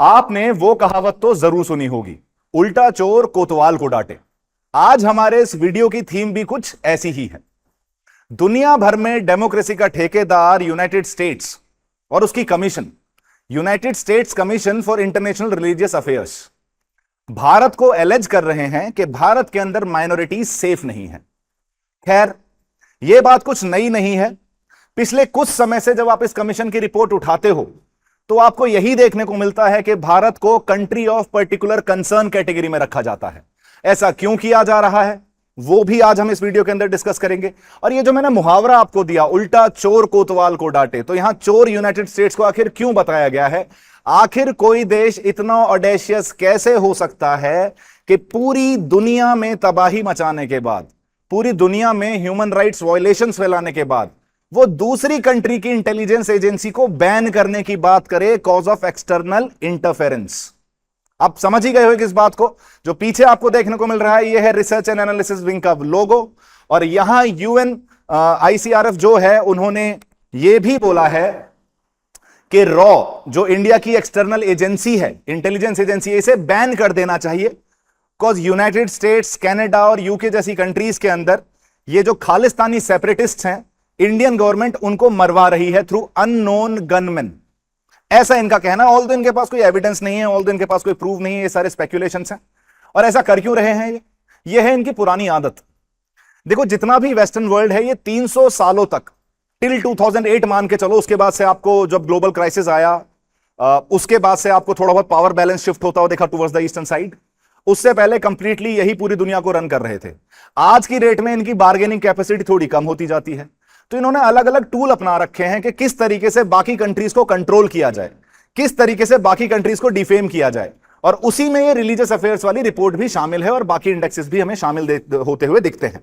आपने वो कहावत तो जरूर सुनी होगी, उल्टा चोर कोतवाल को डांटे। आज हमारे इस वीडियो की थीम भी कुछ ऐसी ही है। दुनिया भर में डेमोक्रेसी का ठेकेदार यूनाइटेड स्टेट्स और उसकी commission, United states commission for international Religious affairs, Bharat को एलेज कर रहे हैं कि भारत के अंदर माइनॉरिटीज सेफ नहीं है। खैर, यह बात कुछ नई नहीं है। पिछले कुछ समय से जब आप इस कमीशन की रिपोर्ट उठाते हो तो आपको यही देखने को मिलता है कि भारत को country of particular concern category में रखा जाता है। ऐसा क्यों किया जा रहा है वो भी आज हम इस वीडियो के अंदर डिस्कस करेंगे। और ये जो मैंने मुहावरा आपको दिया, उल्टा चोर कोतवाल को डांटे, तो यहां चोर यूनाइटेड स्टेट्स को आखिर क्यों बताया गया है? आखिर कोई देश इतना ऑडेशियस कैसे हो सकता है कि पूरी दुनिया में तबाही मचाने के बाद, पूरी दुनिया में ह्यूमन राइट्स वायलेशंस फैलाने के बाद वो दूसरी कंट्री की इंटेलिजेंस एजेंसी को बैन करने की बात करे, कॉज ऑफ एक्सटर्नल इंटरफेरेंस। आप समझ ही गए हो किस बात को? जो पीछे आपको देखने को मिल रहा है, यह है रिसर्च एंड एनालिसिस विंग का लोगो, और यहां यूएन आईसीआरएफ जो है उन्होंने यह भी बोला है कि रॉ जो इंडिया की एक्सटर्नल एजेंसी है, इंटेलिजेंस एजेंसी, इसे बैन कर देना चाहिए। कॉज यूनाइटेड स्टेट्स, कनाडा और यूके जैसी कंट्रीज के अंदर ये जो खालिस्तानी सेपरेटिस्ट हैं, इंडियन गवर्नमेंट उनको मरवा रही है थ्रू अननोन गनमैन, ऐसा इनका कहना। ऑल दो इनके पास कोई एविडेंस नहीं है, ऑल दो इनके पास कोई प्रूफ नहीं है, ये सारे स्पेक्यूलेशंस हैं। और ऐसा कर क्यों रहे हैं? ये है इनकी पुरानी आदत। देखो, जितना भी वेस्टर्न वर्ल्ड है, ये 300 सालों तक, टिल 2008 मान के चलो, उसके बाद से आपको जब ग्लोबल क्राइसिस आया, उसके बाद से आपको थोड़ा बहुत पावर बैलेंस शिफ्ट होता हुआ देखा टुवर्ड्स द ईस्टर्न साइड। उससे पहले कंप्लीटली यही पूरी दुनिया को रन कर रहे थे। आज की रेट में इनकी बार्गेनिंग कैपेसिटी थोड़ी कम होती जाती है, तो इन्होंने अलग अलग टूल अपना रखे हैं कि किस तरीके से बाकी कंट्रीज को कंट्रोल किया जाए, किस तरीके से बाकी कंट्रीज को डिफेम किया जाए। और उसी में ये रिलीजियस अफेयर्स वाली रिपोर्ट भी शामिल है और बाकी इंडेक्सेस भी हमें शामिल होते हुए दिखते हैं।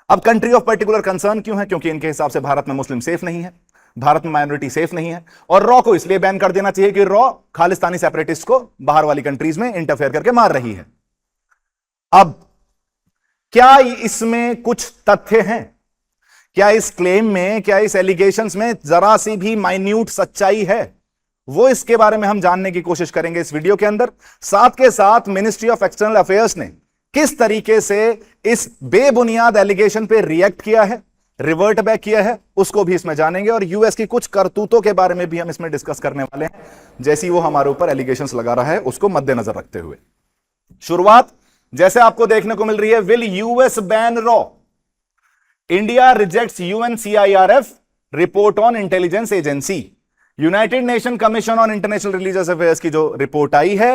अब कंट्री ऑफ पर्टिकुलर कंसर्न क्यों है? क्योंकि इनके हिसाब से भारत में मुस्लिम सेफ नहीं है, भारत में माइनॉरिटी सेफ नहीं है, और रॉ को इसलिए बैन कर देना चाहिए कि रॉ खालिस्तानी सेपरेटिस्ट को बाहर वाली कंट्रीज में इंटरफेयर करके मार रही है। अब क्या इसमें कुछ तथ्य हैं? क्या इस क्लेम में, क्या इस एलिगेशंस में जरा सी भी माइन्यूट सच्चाई है? वो इसके बारे में हम जानने की कोशिश करेंगे इस वीडियो के अंदर। साथ के साथ मिनिस्ट्री ऑफ एक्सटर्नल अफेयर्स ने किस तरीके से इस बेबुनियाद एलिगेशन पे रिएक्ट किया है, रिवर्ट बैक किया है, उसको भी इसमें जानेंगे। और यूएस की कुछ करतूतों के बारे में भी हम इसमें डिस्कस करने वाले हैं, जैसी वो हमारे ऊपर एलिगेशंस लगा रहा है उसको मद्देनजर रखते हुए। शुरुआत जैसे आपको देखने को मिल रही है, विल यूएस बैन रॉ? India rejects UNCIRF report on intelligence agency. United Nation Commission on International Religious Affairs की जो रिपोर्ट आई है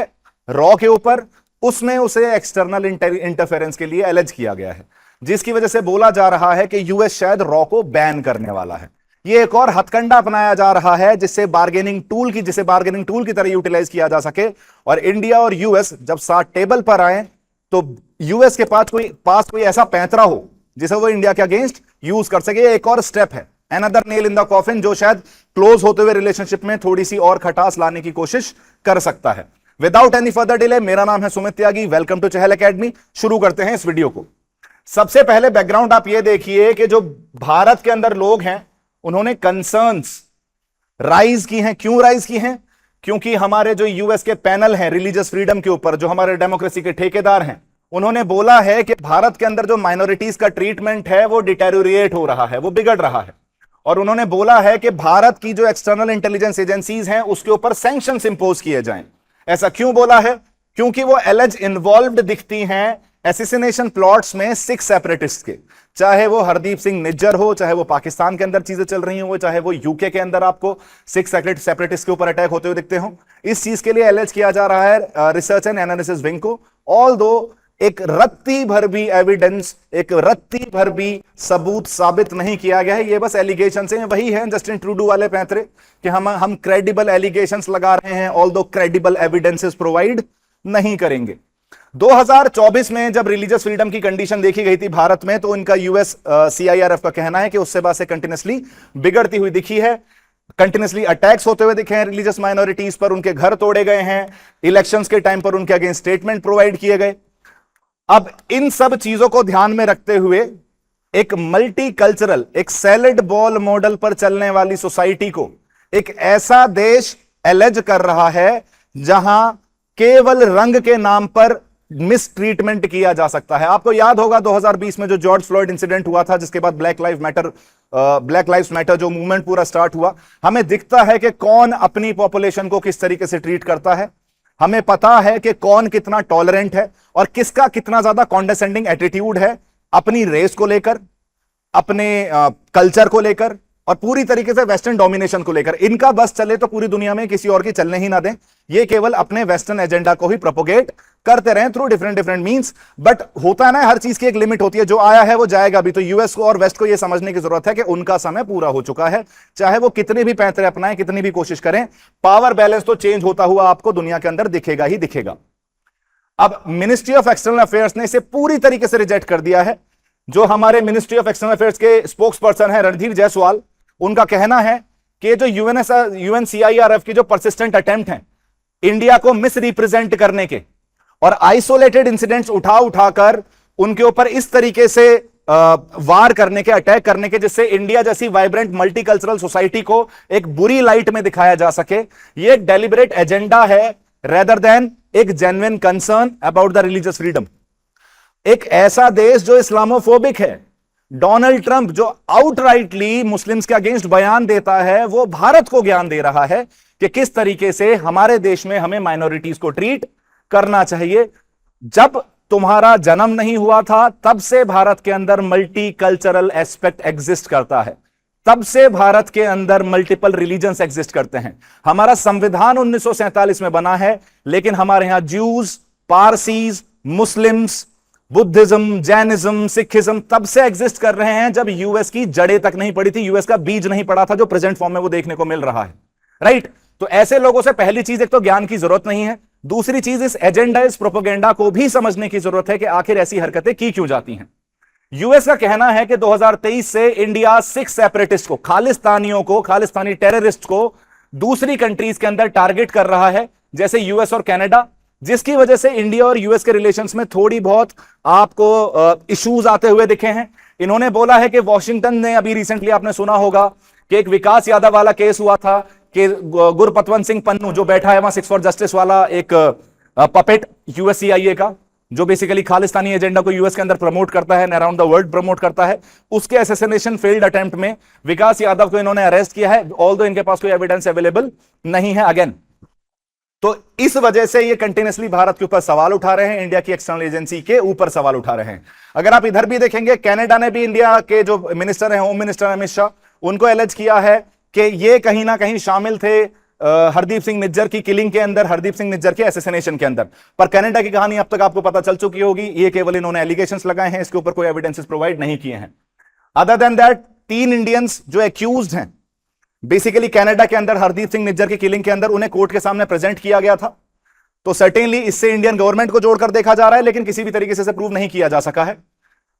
रॉ के ऊपर, उसमें उसे एक्सटर्नल इंटरफेरेंस के लिए एलेज किया गया है, जिसकी वजह से बोला जा रहा है कि यूएस शायद रॉ को बैन करने वाला है। यह एक और हथकंडा अपनाया जा रहा है जिसे बार्गेनिंग टूल की तरह यूटिलाइज किया जा सके। और इंडिया और यूएस जब साथ टेबल पर आए तो यूएस के पास कोई ऐसा पैंतरा हो जिसे वो इंडिया के अगेंस्ट यूज कर सके। एक और स्टेप है, another nail in the coffin, जो शायद क्लोज होते हुए रिलेशनशिप में थोड़ी सी और खटास लाने की कोशिश कर सकता है। विदाउट एनी फर्दर डिले, मेरा नाम है सुमित त्यागी, वेलकम टू चहल एकेडमी। शुरू करते हैं इस वीडियो को। सबसे पहले बैकग्राउंड आप ये देखिए कि जो भारत के अंदर लोग हैं उन्होंने कंसर्न्स राइज की हैं। क्यों राइज की हैं? क्योंकि हमारे जो यूएस के पैनल हैं रिलीजियस फ्रीडम के ऊपर, जो हमारे डेमोक्रेसी के ठेकेदार हैं, उन्होंने बोला है कि भारत के अंदर जो माइनॉरिटीज का ट्रीटमेंट है वो डिटेरियोरेट हो रहा है, वो बिगड़ रहा है। और उन्होंने बोला है कि भारत की जो एक्सटर्नल इंटेलिजेंस एजेंसीज हैं उसके ऊपर सैंक्शंस इंपोज किए जाएं। ऐसा क्यों बोला है? क्योंकि वो एलेज इन्वॉल्व्ड दिखती हैं एसिसिनेशन प्लॉट्स में सिख सेपरेटिस्ट के, चाहे वो हरदीप सिंह निज्जर हो, चाहे वो पाकिस्तान के अंदर चीजें चल रही हो, चाहे वो यूके के अंदर आपको सिख सेपरेटिस्ट के ऊपर अटैक होते हुए दिखते हो। इस चीज के लिए एलेज किया जा रहा है रिसर्च एंड एनालिसिस विंग को। ऑल दो एक रत्ती भर भी एविडेंस, एक रत्ती भर भी सबूत साबित नहीं किया गया है। ये बस एलिगेशन से वही है जस्टिन ट्रूडो वाले पैंतरे कि हम क्रेडिबल एलिगेशंस लगा रहे हैं, ऑल दो क्रेडिबल एविडेंसेस प्रोवाइड नहीं करेंगे। 2024 में जब रिलीजियस फ्रीडम की कंडीशन देखी गई थी भारत में, तो इनका यूएस सीआईआरएफ का कहना है कि उससे बाद से कंटिन्यूसली बिगड़ती हुई दिखी है, कंटिन्यूसली अटैक्स होते हुए दिखे हैं रिलीजियस माइनॉरिटीज पर, उनके घर तोड़े गए हैं, इलेक्शंस के टाइम पर उनके अगेंस्ट स्टेटमेंट प्रोवाइड किए गए। अब इन सब चीजों को ध्यान में रखते हुए एक मल्टी कल्चरल, एक सैलेड बॉल मॉडल पर चलने वाली सोसाइटी को एक ऐसा देश एलेज कर रहा है जहां केवल रंग के नाम पर मिस ट्रीटमेंट किया जा सकता है। आपको याद होगा 2020 में जो जॉर्ज फ्लॉयड इंसिडेंट हुआ था, जिसके बाद ब्लैक लाइव्स मैटर जो मूवमेंट पूरा स्टार्ट हुआ, हमें दिखता है कि कौन अपनी पॉपुलेशन को किस तरीके से ट्रीट करता है। हमें पता है कि कौन कितना टॉलरेंट है और किसका कितना ज्यादा कॉन्डेसेंडिंग एटीट्यूड है अपनी रेस को लेकर, अपने कल्चर को लेकर और पूरी तरीके से वेस्टर्न डोमिनेशन को लेकर। इनका बस चले तो पूरी दुनिया में किसी और की चलने ही ना दें। ये केवल अपने वेस्टर्न एजेंडा को ही प्रोपोगेट करते रहें थ्रू डिफरेंट मींस। बट होता है ना, हर चीज की एक लिमिट होती है, जो आया है वो जाएगा भी। तो यूएस को और वेस्ट को यह समझने की जरूरत है कि उनका समय पूरा हो चुका है, चाहे वो कितने भी पैंतरे अपनाएं, कितनी भी कोशिश करें, पावर बैलेंस तो चेंज होता हुआ आपको दुनिया के अंदर दिखेगा ही दिखेगा। अब मिनिस्ट्री ऑफ एक्सटर्नल अफेयर्स ने इसे पूरी तरीके से रिजेक्ट कर दिया है। जो हमारे मिनिस्ट्री ऑफ एक्सटर्नल अफेयर्स के स्पोक्स पर्सन है रणधीर जायसवाल, उनका कहना है कि जो यूएनसीआईआरएफ की जो परसिस्टेंट अटेम्प्ट हैं इंडिया को मिस रिप्रेजेंट करने के और आइसोलेटेड इंसिडेंट्स उठाकर उनके ऊपर इस तरीके से वार करने के, अटैक करने के, जिससे इंडिया जैसी वाइब्रेंट मल्टीकल्चरल सोसाइटी को एक बुरी लाइट में दिखाया जा सके, यह एक डेलिबरेट एजेंडा है रेदर देन एक genuine concern about the religious freedom. एक ऐसा देश जो इस्लामोफोबिक है, डोनाल्ड ट्रंप जो आउटराइटली मुस्लिम्स के अगेंस्ट बयान देता है, वो भारत को ज्ञान दे रहा है कि किस तरीके से हमारे देश में हमें माइनॉरिटीज को ट्रीट करना चाहिए। जब तुम्हारा जन्म नहीं हुआ था तब से भारत के अंदर मल्टी कल्चरल एस्पेक्ट एग्जिस्ट करता है, तब से भारत के अंदर मल्टीपल रिलीजन्स एग्जिस्ट करते हैं। हमारा संविधान 1947 में बना है, लेकिन हमारे यहां Jews, Parsis, Muslims, Buddhism, Jainism, Sikhism तब से एग्जिस्ट कर रहे हैं जब यूएस की जड़ें तक नहीं पड़ी थी, यूएस का बीज नहीं पड़ा था, जो प्रेजेंट फॉर्म में वो देखने को मिल रहा है। राइट? तो ऐसे लोगों से पहली चीज, एक तो ज्ञान की जरूरत नहीं है, दूसरी चीज इस एजेंडा, इस प्रोपेगेंडा को भी समझने की जरूरत है कि आखिर ऐसी हरकतें की क्यों जाती हैं। यूएस का कहना है कि 2023 से इंडिया 6 सेपरेटिस्ट को, खालिस्तानियों को, खालिस्तानी टेररिस्ट को दूसरी कंट्रीज के अंदर टारगेट कर रहा है, जैसे यूएस और कनाडा, जिसकी वजह से इंडिया और यूएस के रिलेशंस में थोड़ी बहुत आपको इश्यूज आते हुए दिखे हैं। इन्होंने बोला है कि वॉशिंगटन ने अभी रिसेंटली, आपने सुना होगा कि एक विकास यादव वाला केस हुआ था कि गुरपतवंत सिंह पन्नू जो बैठा है वहां 6 फॉर जस्टिस वाला एक पपेट यूएससीआईए का, जो बेसिकली खालिस्तानी एजेंडा को यूएस के अंदर प्रमोट करता है, अराउंड द वर्ल्ड प्रमोट करता है, उसके असैसिनेशन फेल्ड अटेम्प्ट में विकास यादव को इन्होंने अरेस्ट किया है, ऑल्दो इनके पास कोई एविडेंस अवेलेबल नहीं है अगेन। तो इस वजह से ये कंटिन्यूअसली भारत के ऊपर सवाल उठा रहे हैं, इंडिया की एक्सटर्नल एजेंसी के ऊपर सवाल उठा रहे हैं। अगर आप इधर भी देखेंगे, कनाडा ने भी इंडिया के जो मिनिस्टर हैं, होम मिनिस्टर अमित शाह, उनको एलिज किया है कि ये कहीं ना कहीं शामिल थे हरदीप सिंह निज्जर की किलिंग के अंदर, हरदीप सिंह निज्जर के असैसिनेशन के अंदर। पर कनाडा की कहानी अब तक आपको पता चल चुकी होगी, ये केवल इन्होंने एलिगेशंस लगाए हैं, इसके ऊपर कोई एविडेंसेस प्रोवाइड नहीं किए हैं। अदर देन दैट, 3 इंडियंस जो एक्यूज्ड हैं बेसिकली कनाडा के अंदर हरदीप सिंह निज्जर की किलिंग के अंदर, उन्हें कोर्ट के सामने प्रेजेंट किया गया था। तो सर्टेनली इससे इंडियन गवर्नमेंट को जोड़कर देखा जा रहा है, लेकिन किसी भी तरीके से प्रूव नहीं किया जा सका है।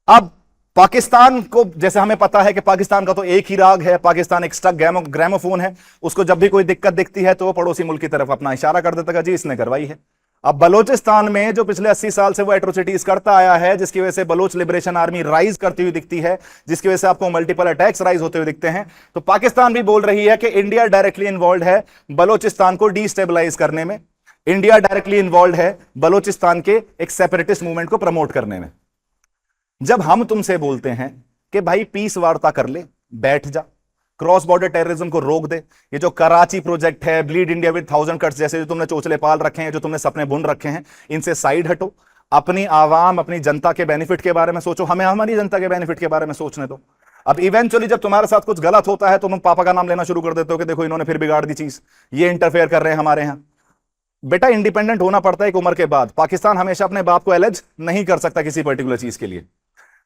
अब पाकिस्तान को, जैसे हमें पता है कि पाकिस्तान का तो एक ही राग है, पाकिस्तान एक स्टक ग्रामोफोन है, उसको जब भी कोई दिक्कत दिखती है तो वो पड़ोसी मुल्क की तरफ अपना इशारा कर देता है, जी इसने करवाई है। अब बलोचिस्तान में जो पिछले 80 साल से वो एट्रोसिटीज करता आया है, जिसकी वजह से बलोच लिबरेशन आर्मी राइज करती हुई दिखती है, जिसकी वजह से आपको मल्टीपल अटैक्स राइज होते हुए दिखते हैं, तो पाकिस्तान भी बोल रही है कि इंडिया डायरेक्टली इन्वॉल्व है बलोचिस्तान को डिस्टेबलाइज करने में, इंडिया डायरेक्टली इन्वॉल्व है बलोचिस्तान के एक सेपरेटिस्ट मूवमेंट को प्रमोट करने में। जब हम तुमसे बोलते हैं कि भाई पीस वार्ता कर ले, बैठ जा, क्रॉस बॉर्डर टेररिज्म को रोक दे, ये जो कराची प्रोजेक्ट है, ब्लीड इंडिया विद 1000 कट्स जैसे जो तुमने चोचले पाल रखे हैं, जो तुमने सपने बुन रखे हैं, इनसे साइड हटो, अपनी आवाम, अपनी जनता के बेनिफिट के बारे में सोचो, हमें हमारी जनता के बेनिफिट के बारे में सोचने दो। अब इवेंचुअली जब तुम्हारे साथ कुछ गलत होता है तो तुम पापा का नाम लेना शुरू कर देते हो कि देखो इन्होंने फिर बिगाड़ दी चीज, ये इंटरफेयर कर रहे हैं हमारे यहां। बेटा, इंडिपेंडेंट होना पड़ता है एक उम्र के बाद। पाकिस्तान हमेशा अपने बाप को एलिज नहीं कर सकता किसी पर्टिकुलर चीज के लिए।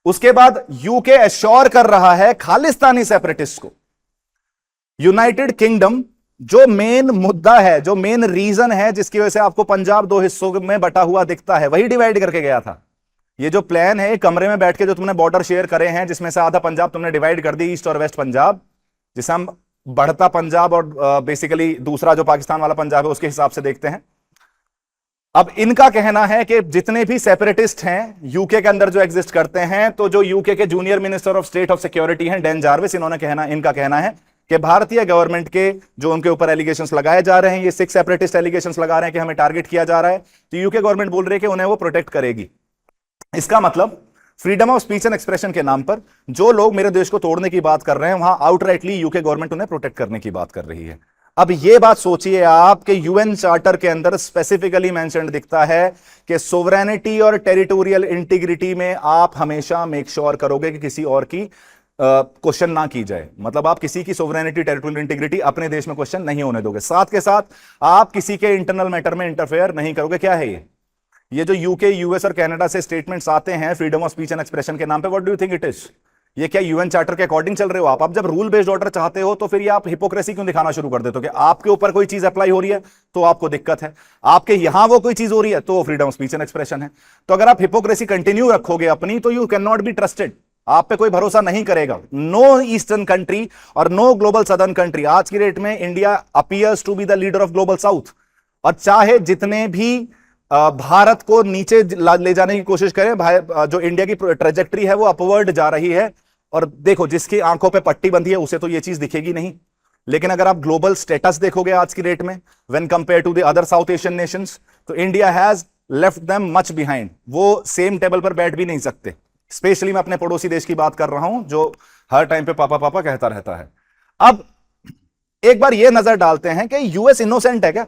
उसके बाद यूके एश्योर कर रहा है खालिस्तानी सेपरेटिस्ट को, यूनाइटेड किंगडम जो मेन मुद्दा है, जो मेन रीजन है जिसकी वजह से आपको पंजाब 2 हिस्सों में बटा हुआ दिखता है, वही डिवाइड करके गया था। ये जो प्लान है, कमरे में बैठ के जो तुमने बॉर्डर शेयर करे हैं, जिसमें से आधा पंजाब तुमने डिवाइड कर दी, ईस्ट और वेस्ट पंजाब, जिसे हम बढ़ता पंजाब और बेसिकली दूसरा जो पाकिस्तान वाला पंजाब है उसके हिसाब से देखते हैं। अब इनका कहना है कि जितने भी सेपरेटिस्ट हैं यूके के अंदर जो एग्जिस्ट करते हैं, तो जो यूके के junior minister of state of security हैं डैन जार्विस, इनका कहना है कि भारतीय गवर्नमेंट के जो उनके ऊपर एलिगेशंस लगाए जा रहे हैं, ये 6 सेपरेटिस्ट एलिगेशंस लगा रहे हैं कि हमें टारगेट किया जा रहा है, तो यूके गवर्नमेंट बोल रही है कि उन्हें वो प्रोटेक्ट करेगी। इसका मतलब freedom of speech and expression के नाम पर जो लोग मेरे देश को तोड़ने की बात कर रहे हैं, वहां आउटराइटली यूके गवर्नमेंट उन्हें प्रोटेक्ट करने की बात कर रही है। अब यह बात सोचिए आप कि यूएन चार्टर के अंदर स्पेसिफिकली मेंशन्ड दिखता है कि सोवरेनिटी और टेरिटोरियल इंटीग्रिटी में आप हमेशा मेक श्योर करोगे कि किसी और की क्वेश्चन ना की जाए। मतलब आप किसी की सोवरेनिटी टेरिटोरियल इंटीग्रिटी अपने देश में क्वेश्चन नहीं होने दोगे। साथ के साथ आप किसी के इंटरनल मैटर में इंटरफेयर नहीं करोगे। क्या है ये जो यूके, यूएस और कनाडा से स्टेटमेंट्स आते हैं freedom of speech and expression के नाम पे, what do you think it is? ये क्या यूएन चार्टर के अकॉर्डिंग चल रहे हो आप? जब रूल बेस्ड ऑर्डर चाहते हो तो फिर ये आप हिपोक्रेसी क्यों दिखाना शुरू कर देते हो कि आपके ऊपर कोई चीज अप्लाई हो रही है तो आपको दिक्कत है, आपके यहां वो कोई चीज हो रही है तो freedom of speech and expression है। तो अगर आप हिपोक्रेसी कंटिन्यू रखोगे अपनी, तो you can not be trusted, आप पे कोई भरोसा नहीं करेगा। नो ईस्टर्न कंट्री और नो ग्लोबल सदर्न कंट्री, आज की डेट में India appears to be the leader of global south, और चाहे जितने भी भारत को नीचे ले जाने की कोशिश करें, जो इंडिया की ट्रेजेक्टरी है वो अपवर्ड जा रही है। और देखो, जिसकी आंखों पे पट्टी बंधी है उसे तो ये चीज दिखेगी नहीं, लेकिन अगर आप ग्लोबल स्टेटस देखोगे आज की डेट में when compare to the other south Asian nations, तो India has left them much behind. वो सेम टेबल पर बैठ भी नहीं सकते। स्पेशली मैं अपने पड़ोसी देश की बात कर रहा हूं जो हर टाइम पे पापा पापा कहता रहता है। अब एक बार ये नजर डालते हैं कि यूएस इनोसेंट है क्या?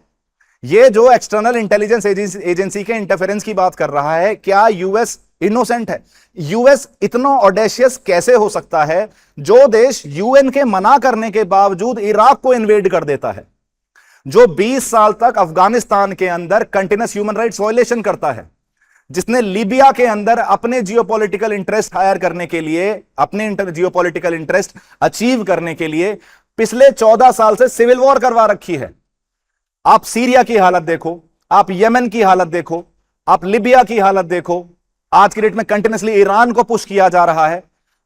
ये जो एक्सटर्नल इंटेलिजेंस एजेंसी के इंटरफेरेंस की बात कर रहा है, क्या यूएस इनोसेंट है? यूएस इतना ऑडेशियस कैसे हो सकता है जो देश यूएन के मना करने के बावजूद इराक को इन्वेड कर देता है, जो 20 साल तक अफगानिस्तान के अंदर कंटिन्यूअस ह्यूमन राइट्स वायलेशन करता है, जिसने लीबिया के अंदर अपने जियोपॉलिटिकल इंटरेस्ट हायर करने के लिए, अपने जियोपॉलिटिकल इंटरेस्ट अचीव करने के लिए पिछले 14 साल से सिविल वॉर करवा रखी है। आप सीरिया की हालत देखो, आप यमन की हालत देखो, आप लिबिया की हालत देखो। आज की डेट में कंटिन्यूअसली ईरान को पुश किया जा रहा है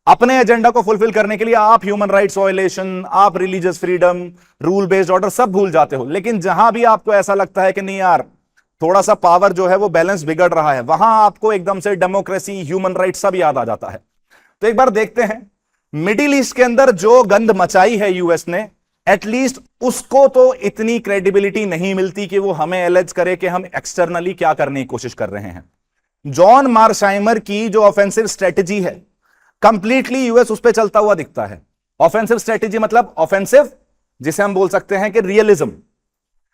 अपने एजेंडा को फुलफिल करने के लिए। आप ह्यूमन राइट्स वायलेशन, आप religious freedom, rule based order सब भूल जाते हो। लेकिन जहां भी आपको ऐसा लगता है कि नहीं यार, थोड़ा सा पावर जो है वो बैलेंस बिगड़ रहा है, वहां आपको एकदम से डेमोक्रेसी, ह्यूमन राइट्स सब याद आ जाता है। तो एक बार देखते हैं मिडिल ईस्ट के अंदर जो गंद मचाई है यूएस ने, एटलीस्ट उसको तो इतनी क्रेडिबिलिटी नहीं मिलती कि वो हमें एलेज करे कि हम एक्सटर्नली क्या करने की कोशिश कर रहे हैं। जॉन मार्शाइमर की जो ऑफेंसिव स्ट्रेटजी है, कंप्लीटली यूएस उस पर चलता हुआ दिखता है। ऑफेंसिव स्ट्रेटजी मतलब ऑफेंसिव, जिसे हम बोल सकते हैं कि रियलिज्म,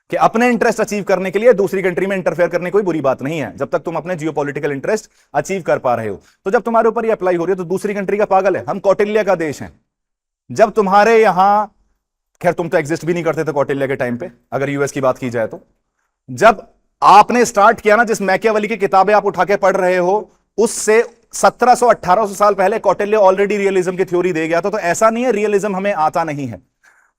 कि अपने इंटरेस्ट अचीव करने के लिए दूसरी कंट्री में इंटरफेयर करने कोई बुरी बात नहीं है, जब तक तुम अपने जियोपॉलिटिकल इंटरेस्ट अचीव कर पा रहे हो। तो जब तुम्हारे ऊपर ये अप्लाई हो रही है तो दूसरी कंट्री का पागल है। हम कौटिल्य का देश है। जब तुम्हारे यहां, खैर तुम तो एग्जिस्ट भी नहीं करते थे कौटिल्य के टाइम पे, अगर यूएस की बात की जाए तो, जब आपने स्टार्ट किया ना, जिस मैकियावेली की किताबें आप उठा के पढ़ रहे हो, उससे 1700-1800 साल पहले कौटिल्य ऑलरेडी रियलिज्म की थ्योरी दे गया था। तो ऐसा नहीं है रियलिज्म हमें आता नहीं है,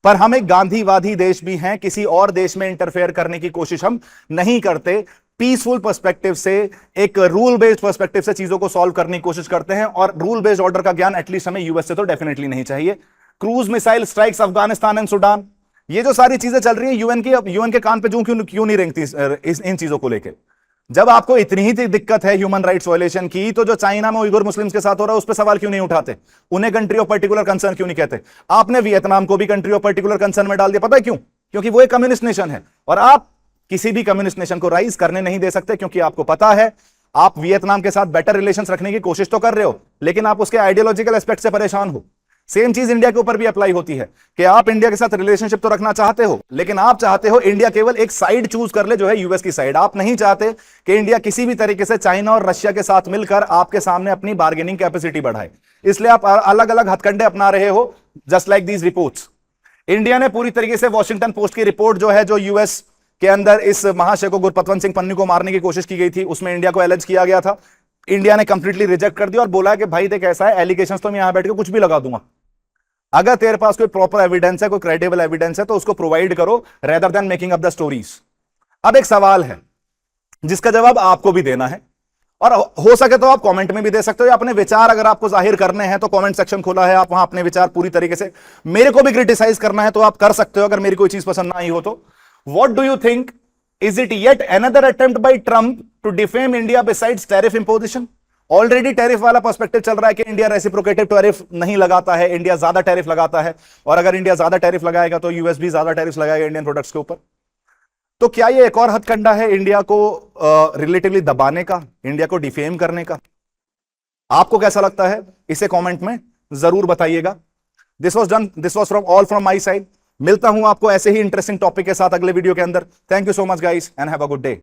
पर हम एक गांधीवादी देश भी हैं। किसी और देश में इंटरफेयर करने की कोशिश हम नहीं करते। पीसफुल पर्सपेक्टिव से, एक रूल बेस्ड पर्सपेक्टिव से चीजों को सॉल्व करने की कोशिश करते हैं। और रूल बेस्ड ऑर्डर का ज्ञान एटलीस्ट हमें यूएस से तो डेफिनेटली नहीं चाहिए। Cruise missile strikes Afghanistan and Sudan, ये जो सारी चीजें चल रही हैं, यूएन के कान पे क्यों नहीं रेंगती इन चीजों को लेकर? जब आपको इतनी ही दिक्कत है ह्यूमन राइट्स वायलेशन की, तो जो चाइना में उइगुर मुस्लिम्स के साथ हो रहा है उस पर सवाल क्यों नहीं उठाते? उन्हें कंट्री ऑफ पर्टिकुलर कंसर्न क्यों नहीं कहते? आपने वियतनाम को भी कंट्री ऑफ पर्टिकुलर कंसर्न में डाल दिया। पता है क्यों? क्योंकि वो एक कम्युनिस्ट नेशन है, और आप किसी भी कम्युनिस्ट नेशन को राइज करने नहीं दे सकते, क्योंकि आपको पता है आप वियतनाम के साथ बेटर रिलेशंस रखने की कोशिश तो कर रहे हो, लेकिन आप उसके आइडियोलॉजिकल एस्पेक्ट से परेशान हो। सेम चीज इंडिया के ऊपर भी अप्लाई होती है कि आप इंडिया के साथ रिलेशनशिप तो रखना चाहते हो, लेकिन आप चाहते हो इंडिया केवल एक साइड चूज कर ले, जो है यूएस की साइड। आप नहीं चाहते कि इंडिया किसी भी तरीके से चाइना और रशिया के साथ मिलकर आपके सामने अपनी बार्गेनिंग कैपेसिटी बढ़ाए। इसलिए आप अलग अलग हथकंडे अपना रहे हो, just like these reports. India ने पूरी तरीके से वॉशिंगटन पोस्ट की रिपोर्ट जो है, जो यूएस के अंदर इस महाशय को, गुरपतवंत सिंह पन्नू को मारने की कोशिश की गई थी, उसमें इंडिया को एलिज किया गया था। इंडिया ने कंप्लीटली रिजेक्ट कर दिया और बोला कि भाई देख, ऐसा है, एलिगेशंस तो मैं यहां बैठ के कुछ भी लगा दूंगा, अगर तेरे पास कोई प्रॉपर एविडेंस है, कोई क्रेडिबल एविडेंस है, तो उसको प्रोवाइड करो, rather than making up the stories. अब एक सवाल है जिसका जवाब आपको भी देना है, और हो सके तो आप कमेंट में भी दे सकते हो, या अपने विचार अगर आपको जाहिर करने हैं तो कमेंट सेक्शन खुला है, आप वहां अपने विचार पूरी तरीके से, मेरे को भी क्रिटिसाइज करना है तो आप कर सकते हो, अगर मेरी कोई चीज पसंद ना आई हो तो। What do you think, is it yet another attempt by Trump to defame India besides tariff imposition? Already tariff वाला पर्सपेक्टिव चल रहा है कि इंडिया रेसिप्रोकेटिव टैरिफ नहीं लगाता है, इंडिया ज्यादा टैरिफ लगाता है, और अगर इंडिया ज्यादा टैरिफ लगाएगा तो यूएस भी ज्यादा टैरिफ लगाएगा इंडियन प्रोडक्ट्स के ऊपर। तो क्या ये एक और हथकंडा है इंडिया को रिलेटिवली दबाने का, इंडिया को डिफेम करने का? आपको कैसा लगता है इसे कमेंट में जरूर बताइएगा। This was from all from my side. मिलता हूं आपको ऐसे ही इंटरेस्टिंग टॉपिक के साथ अगले वीडियो के अंदर। Thank you so much guys and have a good day.